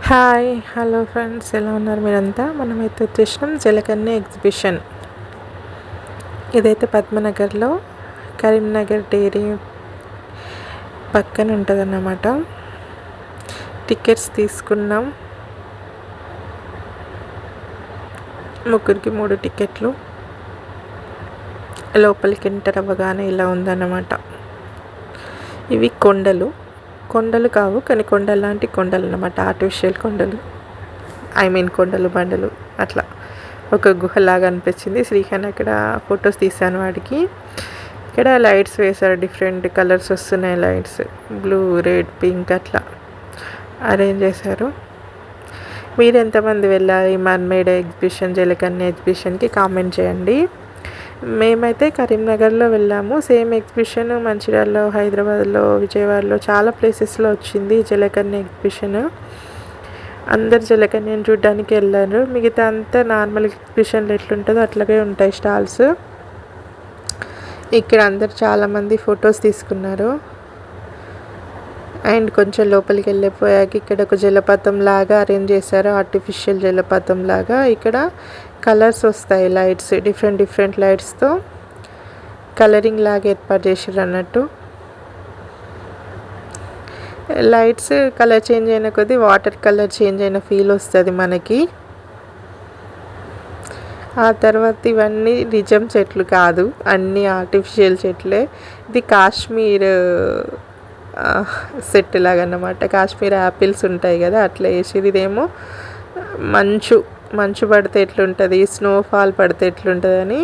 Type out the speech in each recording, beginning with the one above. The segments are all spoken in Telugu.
హాయ్ హలో ఫ్రెండ్స్, ఎలా ఉన్నారు మీరంతా? మనమైతే వచ్చేసినాం జలకన్య ఎగ్జిబిషన్. ఇదైతే పద్మనగర్లో కరీంనగర్ డైరీ పక్కన ఉంటుందన్నమాట. టికెట్స్ తీసుకున్నాం, ముగ్గురికి 3 టికెట్లు. లోపలికి ఎంటర్ అవ్వగానే ఇలా ఉందన్నమాట. ఇవి కొండలు కావు కానీ కొండలు లాంటి కొండలు అన్నమాట. ఆర్టిఫిషియల్ కొండలు, కొండలు బండలు అట్లా ఒక గుహలాగా అనిపించింది. శ్రీహాన్ అక్కడ ఫొటోస్ తీసాను వాడికి. ఇక్కడ లైట్స్ వేశారు, డిఫరెంట్ కలర్స్ వస్తున్నాయి. లైట్స్ బ్లూ, రెడ్, పింక్ అట్లా అరేంజ్ చేశారు. మీరు ఎంతమంది వెళ్ళాలి మర్మేడ్ ఎగ్జిబిషన్, జలకన్య ఎగ్జిబిషన్కి కామెంట్ చేయండి. మేమైతే కరీంనగర్లో వెళ్ళాము. సేమ్ ఎగ్జిబిషన్ మంచిర్యాలలో, హైదరాబాద్లో, విజయవాడలో చాలా ప్లేసెస్లో వచ్చింది జలకన్య ఎగ్జిబిషన్. అందరు జలకన్యను చూడడానికి వెళ్ళారు. మిగతా అంతా నార్మల్ ఎగ్జిబిషన్లో ఎట్లుంటుందో అట్లాగే ఉంటాయి స్టాల్స్. ఇక్కడ అందరు చాలామంది ఫొటోస్ తీసుకున్నారు. అండ్ కొంచెం లోపలికి వెళ్ళిపోయాక ఇక్కడ ఒక జలపాతం లాగా అరేంజ్ చేశారు, ఆర్టిఫిషియల్ జలపాతం లాగా. ఇక్కడ కలర్స్ వస్తాయి, లైట్స్, డిఫరెంట్ లైట్స్తో కలరింగ్ లాగా ఏర్పాటు చేసారు అన్నట్టు. లైట్స్ కలర్ చేంజ్ అయిన కొద్దీ వాటర్ కలర్ చేంజ్ అయిన ఫీల్ వస్తుంది మనకి. ఆ తర్వాత ఇవన్నీ నిజం చెట్లు కాదు, అన్నీ ఆర్టిఫిషియల్ చెట్లే. ఇది కాశ్మీర్ సెట్ లాగా అన్నమాట. కాశ్మీర్ యాపిల్స్ ఉంటాయి కదా, అట్లా వేసిరు. ఇదేమో మంచు పడితే ఎట్లుంటుంది, స్నోఫాల్ పడితే ఎట్లుంటుందని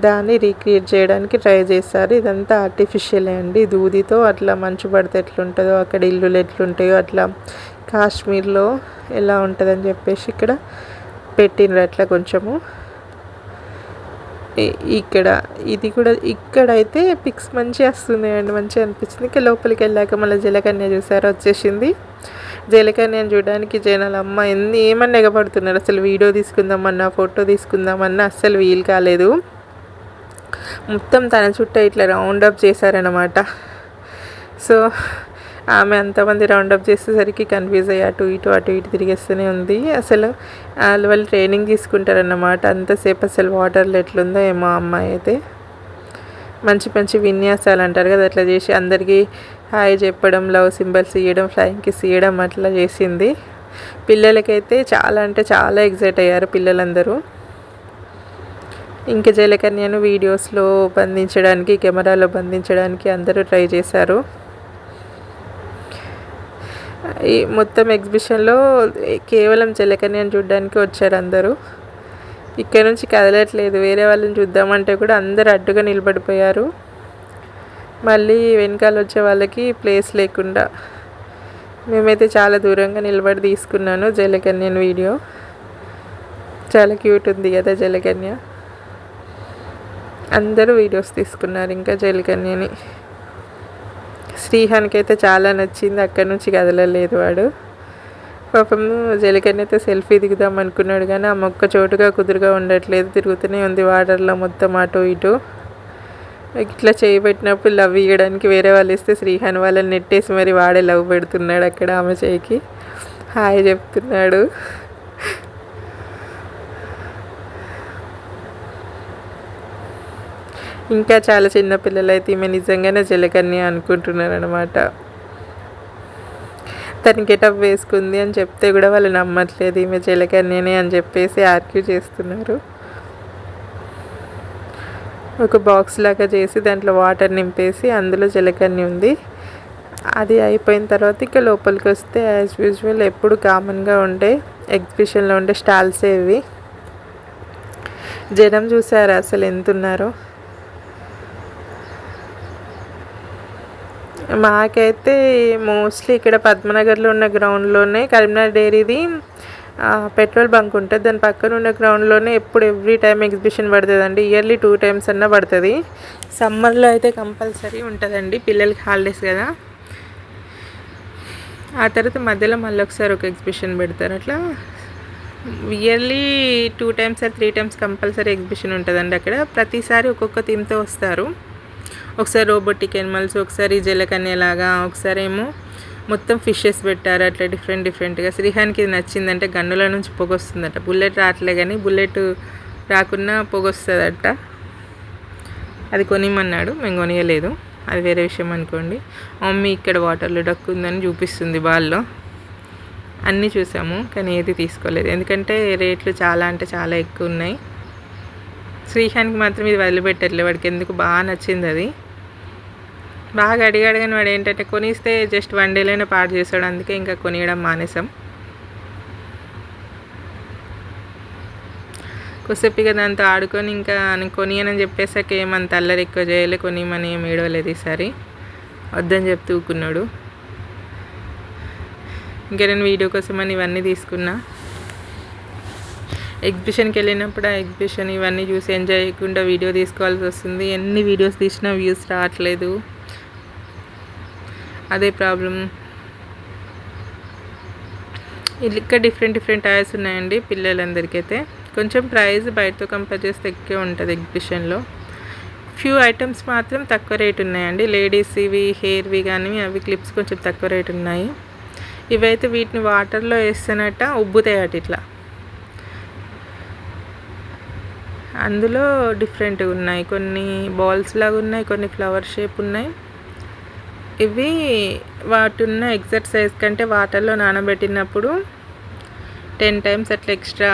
దాన్ని రీక్రియేట్ చేయడానికి ట్రై చేశారు. ఇదంతా ఆర్టిఫిషియలే అండి. దూదితో అట్లా మంచు పడితే ఎట్లుంటుందో, అక్కడ ఇల్లులు ఎట్లుంటాయో అట్లా కాశ్మీర్లో ఎలా ఉంటుందని చెప్పేసి ఇక్కడ పెట్టినరు అట్లా కొంచెము. ఇక్కడైతే పిక్స్ మంచిగా వస్తున్నాయండి, మంచిగా అనిపించింది. ఇంకా లోపలికి వెళ్ళాక మళ్ళీ జలకన్య చూసారా వచ్చేసింది. జలకన్యను చూడడానికి జనాలు ఏమన్నా ఎగబడుతున్నారు. అసలు వీడియో తీసుకుందామన్నా, ఫోటో తీసుకుందామన్నా అస్సలు వీలు కాలేదు. మొత్తం తన చుట్టూ ఇట్లా రౌండప్ చేశారనమాట. సో ఆమె అంతమంది రౌండప్ చేసేసరికి కన్ఫ్యూజ్ అయ్యి అటు ఇటు తిరిగేస్తూనే ఉంది. అసలు వాళ్ళు ట్రైనింగ్ తీసుకుంటారన్నమాట. అంతసేపు అసలు వాటర్లో ఎట్లుందో ఏమో. అమ్మాయి అయితే మంచి విన్యాసాలు అంటారు కదా, అట్లా చేసి అందరికీ హాయ్ చెప్పడం, లవ్ సింబల్స్ ఇవ్వడం, ఫ్లయింగ్ కిస్ ఇవ్వడం అట్లా చేసింది. పిల్లలకైతే చాలా ఎగ్జైట్ అయ్యారు పిల్లలందరూ. ఇంకా జలకన్యను వీడియోస్లో బంధించడానికి, కెమెరాలో బంధించడానికి అందరూ ట్రై చేశారు. ఈ మొత్తం ఎగ్జిబిషన్లో కేవలం జలకన్యను చూడడానికి వచ్చారు అందరూ. ఇక్కడ నుంచి కదలట్లేదు. వేరే వాళ్ళని చూద్దామంటే కూడా అందరు అడ్డుగా నిలబడిపోయారు. మళ్ళీ వెనకాల వచ్చే వాళ్ళకి ప్లేస్ లేకుండా మేమైతే చాలా దూరంగా నిలబడి తీసుకున్నాను జలకన్యను వీడియో. చాలా క్యూట్ ఉంది కదా జలకన్య. అందరూ వీడియోస్ తీసుకున్నారు ఇంకా జలకన్యని. శ్రీహాన్కి అయితే చాలా నచ్చింది, అక్కడి నుంచి కదలలేదు వాడు. పాపం జలకన్యతో సెల్ఫీ దిగుదాం అనుకున్నాడు కానీ ఆ మొక్క చోటుగా కుదురుగా ఉండట్లేదు, తిరుగుతూనే ఉంది వాటర్లో మొత్తం అటు ఇటు. ఇట్లా చేయబెట్టినప్పుడు లవ్ ఇవ్వడానికి వేరే వాళ్ళు ఇస్తే శ్రీహాన్ వాళ్ళని నెట్టేసి మరి వాడే లవ్ పెడుతున్నాడు అక్కడ ఆమె చేయికి హాయ్ చెప్తున్నాడు. ఇంకా చాలా చిన్న పిల్లలు అయితే ఈమె నిజంగానే జలకన్య అనుకుంటున్నారు అనమాట. తను గెటప్ వేసుకుంది అని చెప్తే కూడా వాళ్ళు నమ్మట్లేదు, ఈమె జలకన్యనే అని చెప్పేసి ఆర్గ్యూ చేస్తున్నారు. ఒక బాక్స్ లాగా చేసి దాంట్లో వాటర్ నింపేసి అందులో జలకన్య ఉంది. అది అయిపోయిన తర్వాత ఇంకా లోపలికి వస్తే యాజ్ యూజువల్ ఎప్పుడు కామన్గా ఉండే ఎగ్జిబిషన్లో ఉండే స్టాల్సే ఇవి. జనం చూసారా అసలు ఎంత ఉన్నారో. మాకైతే మోస్ట్లీ ఇక్కడ పద్మనగర్లో ఉన్న గ్రౌండ్లోనే కరీంనగర్ డైరీది పెట్రోల్ బంక్ ఉంటుంది, దాని పక్కన ఉన్న గ్రౌండ్లోనే ఎవ్రీ టైం ఎగ్జిబిషన్ పడుతుందండి. ఇయర్లీ 2 times అన్నా పడుతుంది. సమ్మర్లో అయితే కంపల్సరీ ఉంటుందండి, పిల్లలకి హాలిడేస్ కదా. ఆ తర్వాత మధ్యలో మళ్ళీ ఒకసారి ఒక ఎగ్జిబిషన్ పెడతారు. అట్లా yearly 2 times or 3 times compulsory exhibition ఉంటుందండి అక్కడ. ప్రతిసారి ఒక్కొక్క థీమ్తో వస్తారు. ఒకసారి రోబోటిక్ యానిమల్స్, ఒకసారి జలకన్య లాగా, ఒకసారి ఏమో మొత్తం ఫిషెస్ పెట్టారు అట్లా డిఫరెంట్గా. శ్రీహాన్కి ఇది నచ్చిందంటే గన్నుల నుంచి పొగ వస్తుందట. బుల్లెట్ రావట్లే కానీ బుల్లెట్ రాకున్నా పొగ వస్తుందట. అది కొనిమన్నాడు, మేము కొనియలేదు, అది వేరే విషయం అనుకోండి. మమ్మీ ఇక్కడ వాటర్లో డక్ ఉందని చూపిస్తుంది బాల్లో. అన్నీ చూసాము కానీ ఏది తీసుకోలేదు, ఎందుకంటే రేట్లు చాలా అంటే చాలా ఎక్కువ ఉన్నాయి. శ్రీహాన్కి మాత్రం ఇది వదిలిపెట్టట్లేదు, వాడికి ఎందుకు బాగా నచ్చింది అది. బాగా అడిగాడు కానీ వాడు ఏంటంటే కొనిస్తే జస్ట్ 1 డేలోనే పాడు చేస్తాడు, అందుకే ఇంకా కొనియడం మానేసాం. కొద్దిసేపు ఇక దాంతో ఆడుకొని ఇంకా కొనియనని చెప్పేసాక ఏమంత అల్లరి ఎక్కువ చేయలే, కొనియమని ఏం ఏడవలేదు ఈసారి, వద్దని చెప్తూ ఊకున్నాడు. ఇంకా నేను వీడియో కోసం అని ఇవన్నీ తీసుకున్నా. ఎగ్జిబిషన్కి వెళ్ళినప్పుడు ఆ ఎగ్జిబిషన్ ఇవన్నీ చూసి ఎంజాయ్ చేయకుండా వీడియో తీసుకోవాల్సి వస్తుంది. ఎన్ని వీడియోస్ తీసినా వ్యూస్ రావట్లేదు, అదే ప్రాబ్లం. ఇక్కడ డిఫరెంట్ టాయ్స్ ఉన్నాయండి పిల్లలందరికీ. అయితే కొంచెం ప్రైస్ బయటతో కంపేర్ చేస్తే ఎక్కువ ఉంటుంది ఎగ్జిబిషన్లో. ఫ్యూ ఐటమ్స్ మాత్రం తక్కువ రేట్ ఉన్నాయండి. లేడీస్ ఇవి హెయిర్వి కానీ అవి క్లిప్స్ కొంచెం తక్కువ రేట్ ఉన్నాయి. ఇవైతే వీటిని వాటర్లో వేస్తేనట ఉబ్బుతాయట ఇట్లా. అందులో డిఫరెంట్గా ఉన్నాయి, కొన్ని బాల్స్ లాగా ఉన్నాయి, కొన్ని ఫ్లవర్ షేప్ ఉన్నాయి. ఇవి వాటి ఉన్న ఎగ్జాక్ట్ సైజ్ కంటే వాటర్లో నానబెట్టినప్పుడు 10 times అట్లా ఎక్స్ట్రా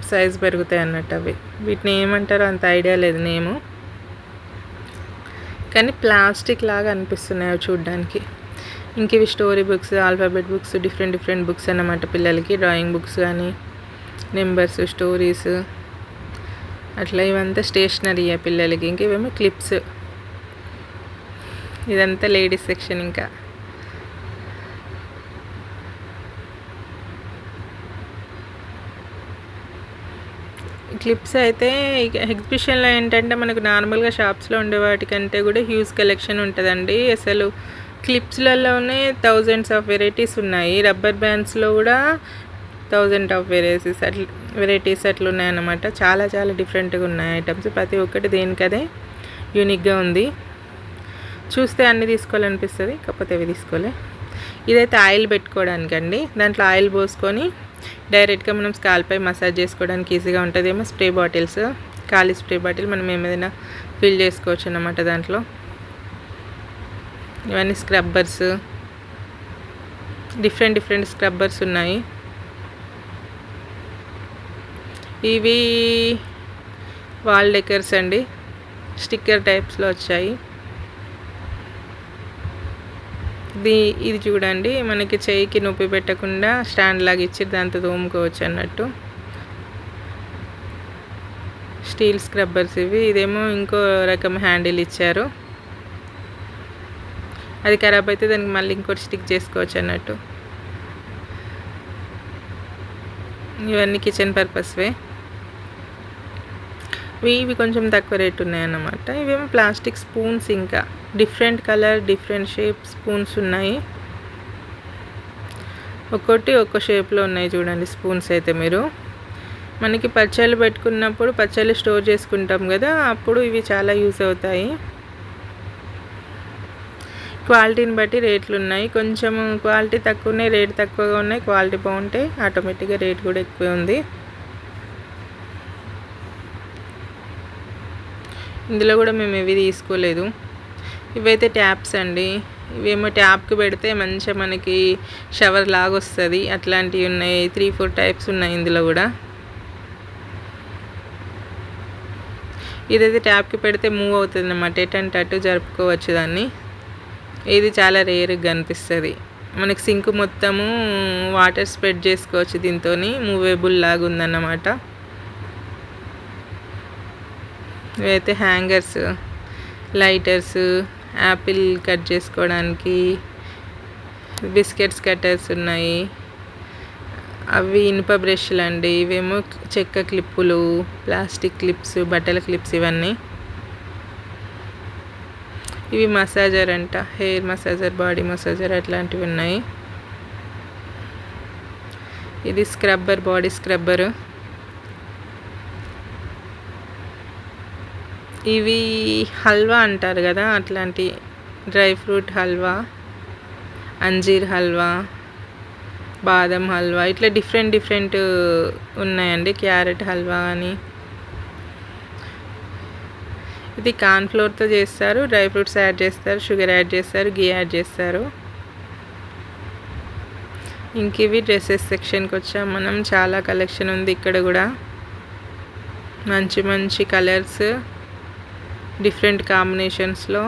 సైజ్ పెరుగుతాయి అన్నట్టు. అవి వీటిని ఏమంటారో అంత ఐడియా లేదు నేము, కానీ ప్లాస్టిక్ లాగా అనిపిస్తున్నాయి అవి చూడ్డానికి. ఇంక ఇవి story books, alphabet books, different books అన్నమాట పిల్లలకి. డ్రాయింగ్ బుక్స్ కానీ నెంబర్స్, స్టోరీస్ అట్లా. ఇవంతా స్టేషనరీ పిల్లలకి. ఇంక ఇవేమో క్లిప్స్. ఇదంతా లేడీస్ సెక్షన్. ఇంకా క్లిప్స్ అయితే ఎగ్జిబిషన్లో ఏంటంటే మనకు నార్మల్గా షాప్స్లో ఉండే వాటికంటే కూడా హ్యూజ్ కలెక్షన్ ఉంటుందండి. అసలు క్లిప్స్లలోనే థౌజండ్స్ ఆఫ్ వెరైటీస్ ఉన్నాయి. రబ్బర్ బ్యాండ్స్లో కూడా 1000 ఆఫ్ వెరైటీస్ అట్లా ఉన్నాయన్నమాట. చాలా డిఫరెంట్గా ఉన్నాయి ఐటమ్స్. ప్రతి ఒక్కటి దేనికదే యూనిక్గా ఉంది. చూస్తే అన్నీ తీసుకోవాలనిపిస్తుంది, కాకపోతే అవి తీసుకోలే. ఇదైతే ఆయిల్ పెట్టుకోవడానికండి. దాంట్లో ఆయిల్ పోసుకొని డైరెక్ట్గా మనం స్కాల్పై మసాజ్ చేసుకోవడానికి ఈజీగా ఉంటుంది. ఏమో స్ప్రే బాటిల్స్, ఖాళీ స్ప్రే బాటిల్ మనం ఏమైనా ఫిల్ చేసుకోవచ్చు అన్నమాట దాంట్లో. ఇవన్నీ స్క్రబ్బర్స్, డిఫరెంట్ స్క్రబ్బర్స్ ఉన్నాయి. ఇవి వాల్ డెకర్స్ అండి, స్టిక్కర్ టైప్స్లో వచ్చాయి. ఇది చూడండి, మనకి చేయికి నొప్పి పెట్టకుండా స్టాండ్ లాగా ఇచ్చి దాంతో తోముకోవచ్చు అన్నట్టు. స్టీల్ స్క్రబ్బర్స్ ఇవి. ఇదేమో ఇంకో రకం హ్యాండిల్ ఇచ్చారు, అది ఖరాబ్ అయితే దానికి మళ్ళీ ఇంకోటి స్టిక్ చేసుకోవచ్చు అన్నట్టు. ఇవన్నీ కిచెన్ పర్పస్వే. ఇవి కొంచెం తక్కువ రేట్ ఉన్నాయన్నమాట. ఇవేమో ప్లాస్టిక్ స్పూన్స్, ఇంకా different colour, different shape spoons ఉన్నాయి. ఒక్కో షేప్లో ఉన్నాయి చూడండి స్పూన్స్. అయితే మీరు మనకి పచ్చళ్ళు పెట్టుకున్నప్పుడు పచ్చళ్ళు స్టోర్ చేసుకుంటాం కదా, అప్పుడు ఇవి చాలా యూస్ అవుతాయి. క్వాలిటీని బట్టి రేట్లు ఉన్నాయి. కొంచెం క్వాలిటీ తక్కువ ఉన్నాయి, రేట్ తక్కువగా ఉన్నాయి. క్వాలిటీ బాగుంటే ఆటోమేటిక్గా రేట్ కూడా ఎక్కువ ఉంది. ఇందులో కూడా మేము ఇవి తీసుకోలేదు. ఇవైతే ట్యాప్స్ అండి. ఇవేమో ట్యాప్కి పెడితే మంచిగా మనకి షవర్ లాగా వస్తుంది, అట్లాంటివి ఉన్నాయి. 3-4 టైప్స్ ఉన్నాయి ఇందులో కూడా. ఇదైతే ట్యాప్కి పెడితే మూవ్ అవుతుంది అన్నమాట, ఎటంటే అటు జరుపుకోవచ్చు దాన్ని. ఇది చాలా రేర్గా కనిపిస్తుంది. మనకి సింక్ మొత్తము వాటర్ స్ప్రెడ్ చేసుకోవచ్చు దీంతో, మూవేబుల్ లాగా ఉందన్నమాట. ఇవైతే హ్యాంగర్స్, లైటర్స్, యాపిల్ కట్ చేసుకోవడానికి, బిస్కెట్స్ కట్టర్స్ ఉన్నాయి. అవి ఇనుప బ్రష్లు అండి. ఇవేమో చెక్క క్లిప్పులు, ప్లాస్టిక్ క్లిప్స్, బట్టల క్లిప్స్ ఇవన్నీ. ఇవి మసాజర్ అంట, హెయిర్ మసాజర్, బాడీ మసాజర్ అట్లాంటివి ఉన్నాయి. ఇది స్క్రబ్బర్, బాడీ స్క్రబ్బరు. ఇవి హల్వా అంటారు కదా, అట్లాంటి డ్రై ఫ్రూట్ హల్వా అంజీర్ హల్వా, బాదం హల్వా, ఇట్లా డిఫరెంట్ ఉన్నాయండి. క్యారెట్ హల్వా అని. ఇది కార్న్‌ఫ్లోర్‌తో చేస్తారు. డ్రై ఫ్రూట్స్ యాడ్ చేస్తారు, షుగర్ యాడ్ చేస్తారు, ఘీ యాడ్ చేస్తారు. ఇంక ఇవి డ్రెస్సెస్ సెక్షన్కి వచ్చాం మనం. చాలా కలెక్షన్ ఉంది ఇక్కడ కూడా. మంచి కలర్స్, డిఫరెంట్ కాంబినేషన్స్లో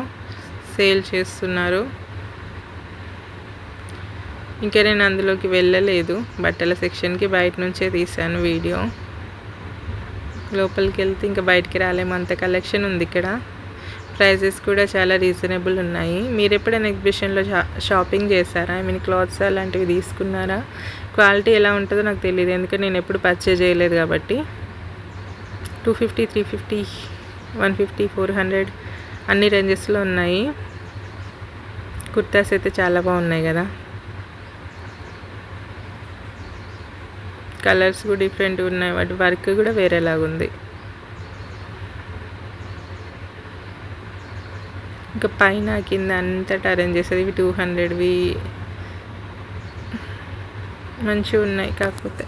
సేల్ చేస్తున్నారు. ఇంకా నేను అందులోకి వెళ్ళలేదు, బట్టల సెక్షన్కి బయట నుంచే తీశాను వీడియో. లోపలికి వెళ్తే ఇంకా బయటికి రాలేము, అంత కలెక్షన్ ఉంది ఇక్కడ. ప్రైజెస్ కూడా చాలా రీజనబుల్ ఉన్నాయి. మీరు ఎప్పుడైనా ఎగ్జిబిషన్లో షాపింగ్ చేశారా? ఐ మీన్ క్లాత్స్ అలాంటివి తీసుకున్నారా? క్వాలిటీ ఎలా ఉంటుందో నాకు తెలియదు, ఎందుకంటే నేను ఎప్పుడు పర్చేజ్ చేయలేదు కాబట్టి. 250, 350, 150, 400 అన్ని రేంజెస్లో ఉన్నాయి. కుర్తాస్ అయితే చాలా బాగున్నాయి కదా. కలర్స్ కూడా డిఫరెంట్ ఉన్నాయి, వాటి వర్క్ కూడా వేరేలాగా ఉంది. ఇంకా పైన కింద అంతటా అరేంజ్ చేసేది. ఇవి 200వి మంచిగా ఉన్నాయి. కాకపోతే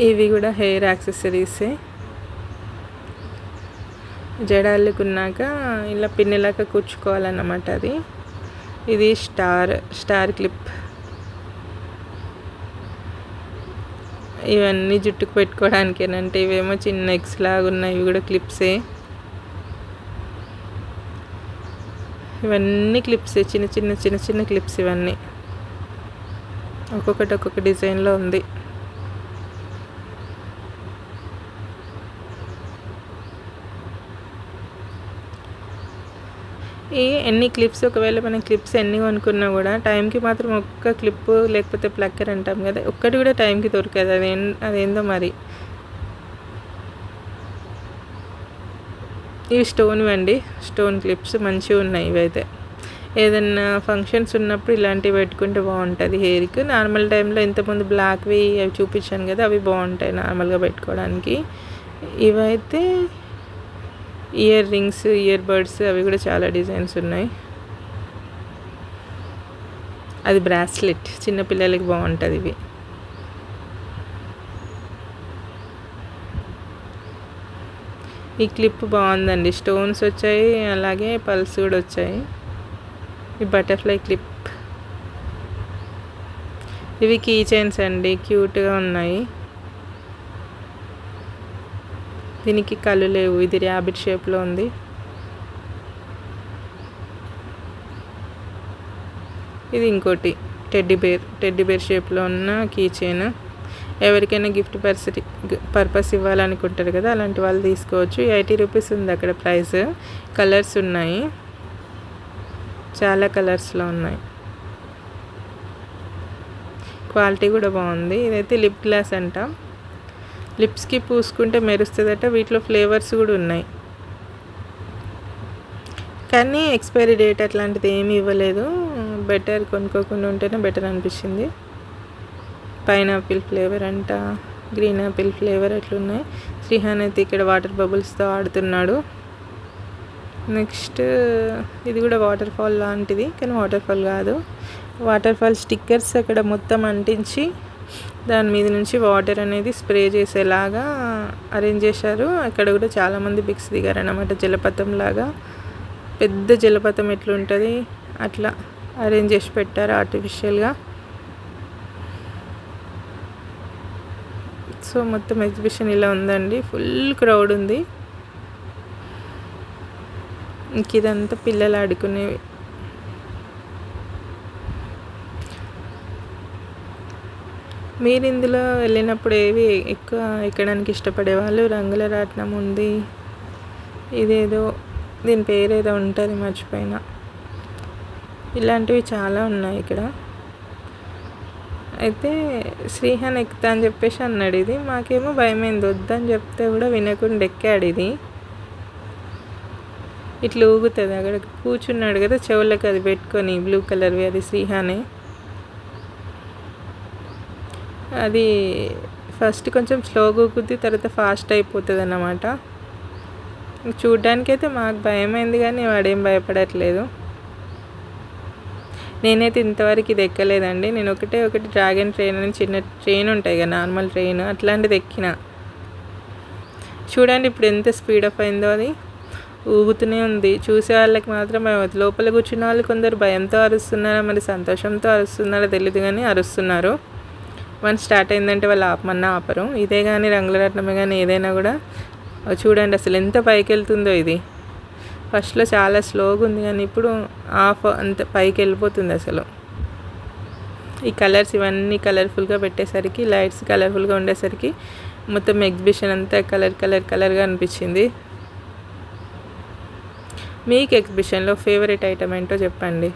ఇవి కూడా హెయిర్ యాక్సెసరీసే. జడ అల్లుకున్నాక ఇలా పిన్నిలాగా కూర్చుకోవాలన్నమాట అది. ఇది స్టార్ క్లిప్. ఇవన్నీ జుట్టుకు పెట్టుకోవడానికేనంటే. ఇవేమో చిన్న ఎగ్స్ లాగా ఉన్నాయి, ఇవి కూడా క్లిప్సే. ఇవన్నీ క్లిప్సే, చిన్న క్లిప్స్ ఇవన్నీ. ఒక్కొక్కటి ఒక్కొక్క డిజైన్లో ఉంది. ఎన్ని క్లిప్స్, ఒకవేళ మనం క్లిప్స్ ఎన్ని కొనుక్కున్నా కూడా టైంకి మాత్రం ఒక్క క్లిప్ లేకపోతే ప్లక్కర్ అంటాం కదా, ఒక్కటి కూడా టైంకి దొరకదు. అదేందో మరి. ఇవి స్టోన్ క్లిప్స్ మంచిగా ఉన్నాయి ఇవైతే. ఏదన్నా ఫంక్షన్స్ ఉన్నప్పుడు ఇలాంటివి పెట్టుకుంటే బాగుంటుంది హెయిర్కి. నార్మల్ టైంలో ఇంతకుముందు బ్లాక్వి అవి చూపించాను కదా, అవి బాగుంటాయి నార్మల్గా పెట్టుకోవడానికి. ఇవైతే ఇయర్ రింగ్స్, ఇయర్ బడ్స్, అవి కూడా చాలా డిజైన్స్ ఉన్నాయి. అది బ్రాస్లెట్, చిన్నపిల్లలకి బాగుంటుంది ఇవి. ఈ క్లిప్ బాగుందండి, స్టోన్స్ వచ్చాయి, అలాగే పల్స్ కూడా వచ్చాయి. ఈ బటర్ఫ్లై క్లిప్. ఇవి కీ చైన్స్ అండి, క్యూట్గా ఉన్నాయి. దీనికి కళ్ళు లేవు, ఇది ర్యాబిట్ షేప్లో ఉంది. ఇది ఇంకోటి టెడ్డీ బేర్ షేప్లో ఉన్న కీ చైన్. ఎవరికైనా గిఫ్ట్ పర్పస్ ఇవ్వాలనుకుంటారు కదా, అలాంటి వాళ్ళు తీసుకోవచ్చు. 80 రూపీస్ ఉంది అక్కడ ప్రైస్. కలర్స్ ఉన్నాయి, చాలా కలర్స్లో ఉన్నాయి. క్వాలిటీ కూడా బాగుంది. ఇదైతే లిప్ గ్లాస్ అంట, లిప్స్కి పూసుకుంటే మెరుస్తుందట. వీటిలో ఫ్లేవర్స్ కూడా ఉన్నాయి, కానీ ఎక్స్పైరీ డేట్ అట్లాంటిది ఏమీ ఇవ్వలేదు. బెటర్ కొనుక్కోకుండా ఉంటేనే బెటర్ అనిపించింది. పైనాపిల్ ఫ్లేవర్ అంట, గ్రీన్ యాపిల్ ఫ్లేవర్ అట్లున్నాయి. శ్రీహాన్ అయితే ఇక్కడ వాటర్ బబుల్స్తో ఆడుతున్నాడు. నెక్స్ట్ ఇది కూడా వాటర్ ఫాల్ లాంటిది, కానీ వాటర్ ఫాల్ కాదు. వాటర్ ఫాల్ స్టిక్కర్స్ అక్కడ మొత్తం అంటించి దాని మీద నుంచి వాటర్ అనేది స్ప్రే చేసేలాగా అరేంజ్ చేశారు. అక్కడ కూడా చాలామంది పిక్స్ దిగారు అన్నమాట. జలపాతం లాగా, పెద్ద జలపాతం ఎట్లుంటుంది అట్లా అరేంజ్ చేసి పెట్టారు ఆర్టిఫిషియల్గా. సో మొత్తం ఎగ్జిబిషన్ ఇలా ఉందండి, ఫుల్ క్రౌడ్ ఉంది. ఇంక ఇదంతా పిల్లలు ఆడుకునేవి. మీరు ఇందులో వెళ్ళినప్పుడు ఏవి ఎక్కువ ఎక్కడానికి ఇష్టపడేవాళ్ళు? రంగుల రాట్నం ఉంది, ఇదేదో దీని పేరు ఏదో ఉంటుంది మర్చిపోయినా. ఇలాంటివి చాలా ఉన్నాయి ఇక్కడ. అయితే శ్రీహాన్ ఎక్కుతా అని చెప్పేసి అన్నాడు. ఇది మాకేమో భయమైంది, వద్దని చెప్తే కూడా వినకుండా ఎక్కాడు. ఇది ఇట్లా ఊగుతుంది. అక్కడ కూర్చున్నాడు కదా, చెవులకు అది పెట్టుకొని బ్లూ కలర్వి, అది శ్రీహానే. అది ఫస్ట్ కొంచెం స్లోగా ఊగుద్ది, తర్వాత ఫాస్ట్ అయిపోతుంది అన్నమాట. చూడ్డానికైతే మాకు భయమైంది కానీ వాడేం భయపడట్లేదు. నేనైతే ఇంతవరకు ఇది ఎక్కలేదండి. నేను ఒకటి డ్రాగన్ ట్రైన్ అని చిన్న ట్రైన్ ఉంటాయి కదా, నార్మల్ ట్రైన్ అట్లాంటిది ఎక్కిన. చూడండి ఇప్పుడు ఎంత స్పీడప్ అయిందో, అది ఊగుతూనే ఉంది. చూసే వాళ్ళకి మాత్రం లోపల కూర్చున్న వాళ్ళు కొందరు భయంతో అరుస్తున్నారో మరి సంతోషంతో అరుస్తున్నారో తెలియదు కానీ అరుస్తున్నారు. వన్ స్టార్ట్ అయిందంటే వాళ్ళు ఆపమన్నా ఆపరు. ఇదే కానీ రంగులరాట్నమే కానీ ఏదైనా కూడా చూడండి అసలు ఎంత పైకి వెళ్తుందో. ఇది ఫస్ట్లో చాలా స్లోగా ఉంది కానీ ఇప్పుడు అంత పైకి వెళ్ళిపోతుంది అసలు. ఈ కలర్స్ ఇవన్నీ కలర్ఫుల్గా పెట్టేసరికి, లైట్స్ కలర్ఫుల్గా ఉండేసరికి మొత్తం ఎగ్జిబిషన్ అంతా కలర్గా అనిపించింది. మీకు ఎగ్జిబిషన్లో ఫేవరెట్ ఐటమ్ ఏంటో చెప్పండి.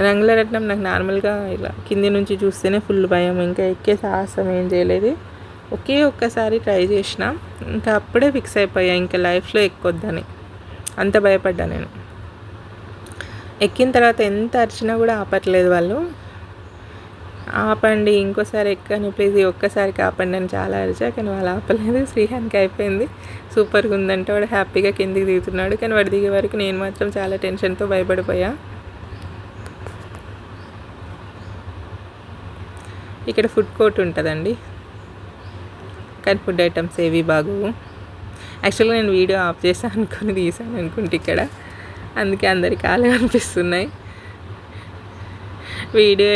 రంగులరత్నం నాకు నార్మల్గా ఇలా కింది నుంచి చూస్తేనే ఫుల్ భయం, ఇంకా ఎక్కే సాహసం ఏం చేయలేదు. ఒక్కసారి ట్రై చేసిన, ఇంకా అప్పుడే ఫిక్స్ అయిపోయా ఇంకా లైఫ్లో ఎక్కొద్దని. అంత భయపడ్డా నేను. ఎక్కిన తర్వాత ఎంత అరిచినా కూడా ఆపట్లేదు వాళ్ళు. ఆపండి, ఇంకోసారి ఎక్కని ప్లీజ్, ఒక్కసారికి ఆపండి అని చాలా అరిచా కానీ వాళ్ళు ఆపలేదు. శ్రీహాన్కి అయిపోయింది, సూపర్గా ఉందంటే వాడు హ్యాపీగా కిందికి దిగుతున్నాడు. కానీ వాడు దిగే వరకు నేను మాత్రం చాలా టెన్షన్తో భయపడిపోయా. ఇక్కడ ఫుడ్ కోర్ట్ ఉంటుందండి కానీ ఫుడ్ ఐటమ్స్ ఏవి బాగోవు. యాక్చువల్గా నేను వీడియో ఆఫ్ చేశాను అనుకుని తీసాను అనుకుంటే ఇక్కడ, అందుకే అందరికి కాలు అనిపిస్తున్నాయి. వీడియో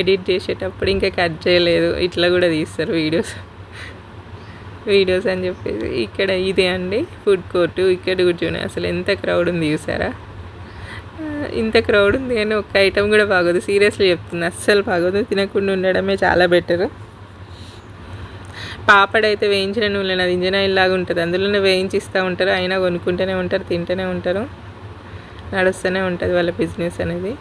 ఎడిట్ చేసేటప్పుడు ఇంకా కట్ చేయలేదు, ఇట్లా కూడా తీస్తారు వీడియోస్ అని చెప్పేసి. ఇక్కడ ఇదే అండి ఫుడ్ కోర్టు. ఇక్కడ కూర్చొని అసలు ఎంత క్రౌడ్ ఉంది చూసారా. ఇంత క్రౌడ్ ఉంది కానీ ఒక్క ఐటెం కూడా బాగోదు. సీరియస్లీ చెప్తుంది, అస్సలు బాగోదు. తినకుండా ఉండడమే చాలా బెటరు. పాపడైతే వేయించిన నూనె, అది ఇంజన్ ఆయిల్ లాగా ఉంటుంది, అందులోనే వేయించిస్తూ ఉంటారు. అయినా కొనుక్కుంటూనే ఉంటారు, తింటూనే ఉంటారు, నడుస్తూనే ఉంటుంది వాళ్ళ బిజినెస్ అనేది.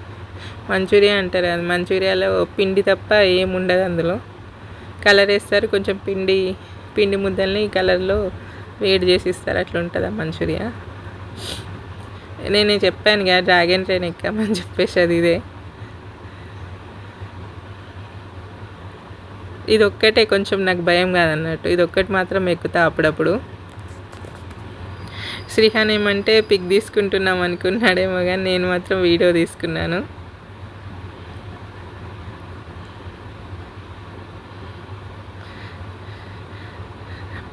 మంచూరియా అంటారు, అది మంచూరియాలో పిండి తప్ప ఏముండదు. అందులో కలర్ వేస్తారు, కొంచెం పిండి ముద్దల్ని ఈ కలర్లో వేడి చేసి ఇస్తారు, అట్లా ఉంటుంది ఆ మంచూరియా. నేను చెప్పాను కదా డ్రాగన్ ట్రైన్ ఎక్కామని చెప్పేసి, అది ఇదే. ఇది ఒక్కటే కొంచెం నాకు భయం కాదన్నట్టు, ఇది ఒక్కటి మాత్రం ఎక్కుతా అప్పుడప్పుడు. శ్రీహాన్ ఏమంటే పిక్ తీసుకుంటున్నాం అనుకున్నాడేమో కానీ నేను మాత్రం వీడియో తీసుకున్నాను.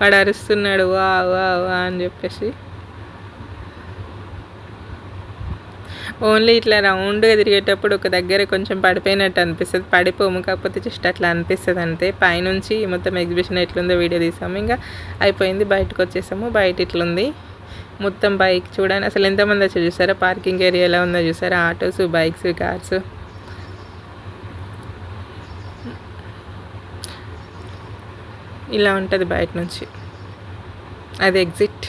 వాడు అరుస్తున్నాడు వా వా వా అని చెప్పేసి. ఓన్లీ ఇట్లా రౌండ్గా తిరిగేటప్పుడు ఒక దగ్గర కొంచెం పడిపోయినట్టు అనిపిస్తుంది, పడిపోము, కాకపోతే జస్ట్ అట్లా అనిపిస్తుంది అంతే. పైనుంచి మొత్తం ఎగ్జిబిషన్ ఎట్లుందో వీడియో తీసాము, ఇంకా అయిపోయింది, బయటకు వచ్చేసాము. బయట ఇట్లుంది మొత్తం. బైక్ చూడండి అసలు ఎంతమంది వచ్చి చూసారా, పార్కింగ్ ఏరియా ఎలా ఉందో చూసారా, ఆటోస్, బైక్స్, కార్స్. ఇలా ఉంటుంది బయట నుంచి, అది ఎగ్జిట్.